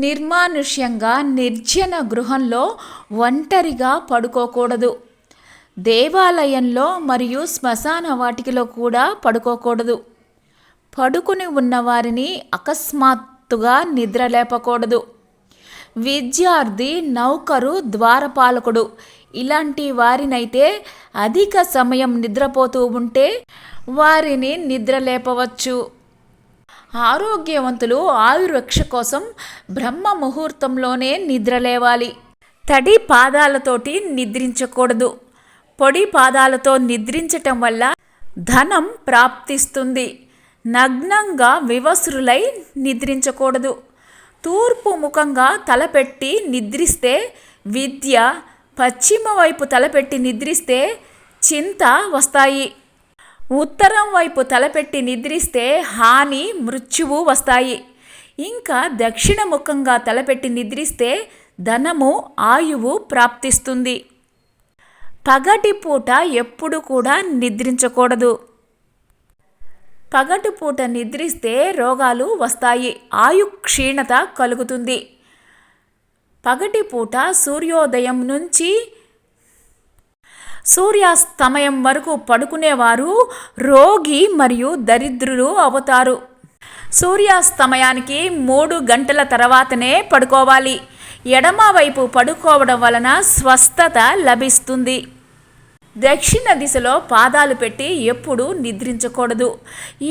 నిర్మానుష్యంగా నిర్జన గృహంలో ఒంటరిగా పడుకోకూడదు. దేవాలయంలో మరియు శ్మశాన వాటికలో కూడా పడుకోకూడదు. పడుకుని ఉన్నవారిని అకస్మాత్తుగా నిద్రలేపకూడదు. విద్యార్థి, నౌకరు, ద్వారపాలకుడు ఇలాంటి వారినైతే అధిక సమయం నిద్రపోతూ ఉంటే వారిని నిద్రలేపవచ్చు. ఆరోగ్యవంతులు ఆయుర్రక్ష కోసం బ్రహ్మ ముహూర్తంలోనే నిద్రలేవాలి. తడి పాదాలతోటి నిద్రించకూడదు. పొడి పాదాలతో నిద్రించటం వల్ల ధనం ప్రాప్తిస్తుంది. నగ్నంగా వివస్త్రులై నిద్రించకూడదు. తూర్పు ముఖంగా తలపెట్టి నిద్రిస్తే విద్య, పశ్చిమ వైపు తలపెట్టి నిద్రిస్తే చింత వస్తాయి. ఉత్తరం వైపు తలపెట్టి నిద్రిస్తే హాని, మృత్యువు వస్తాయి. ఇంకా దక్షిణ ముఖంగా తలపెట్టి నిద్రిస్తే ధనము, ఆయువు ప్రాప్తిస్తుంది. పగటిపూట ఎప్పుడు కూడా నిద్రించకూడదు. పగటిపూట నిద్రిస్తే రోగాలు వస్తాయి, ఆయు క్షీణత కలుగుతుంది. పగటిపూట సూర్యోదయం నుంచి సూర్యాస్తమయం వరకు పడుకునేవారు రోగి మరియు దరిద్రులు అవుతారు. సూర్యాస్తమయానికి 3 గంటల తర్వాతనే పడుకోవాలి. ఎడమ వైపు పడుకోవడం వలన స్వస్థత లభిస్తుంది. దక్షిణ దిశలో పాదాలు పెట్టి ఎప్పుడూ నిద్రించకూడదు.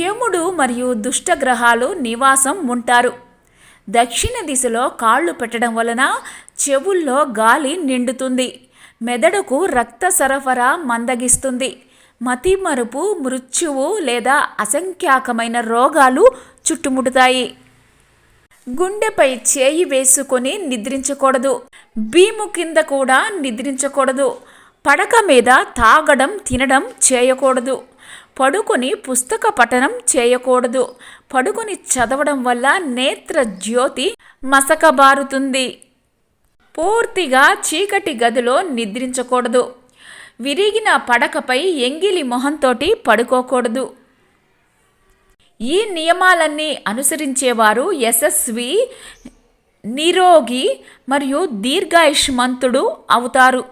యముడు మరియు దుష్టగ్రహాలు నివాసం ఉంటారు. దక్షిణ దిశలో కాళ్ళు పెట్టడం వలన చెవుల్లో గాలి నిండుతుంది. మెదడుకు రక్త సరఫరా మందగిస్తుంది. మతిమరుపు, మృత్యువు లేదా అసంఖ్యాకమైన రోగాలు చుట్టుముడతాయి. గుండెపై చేయి వేసుకొని నిద్రించకూడదు. భీము కింద కూడా నిద్రించకూడదు. పడక మీద తాగడం, తినడం చేయకూడదు. పడుకొని పుస్తక పఠనం చేయకూడదు. పడుకొని చదవడం వల్ల నేత్ర జ్యోతి మసకబారుతుంది. పూర్తిగా చీకటి గదిలో నిద్రించకూడదు. విరిగిన పడకపై ఎంగిలి మొహంతోటి పడుకోకూడదు. ఈ నియమాలన్నీ అనుసరించేవారు యశస్వి, నిరోగి మరియు దీర్ఘాయుష్మంతుడు అవుతారు.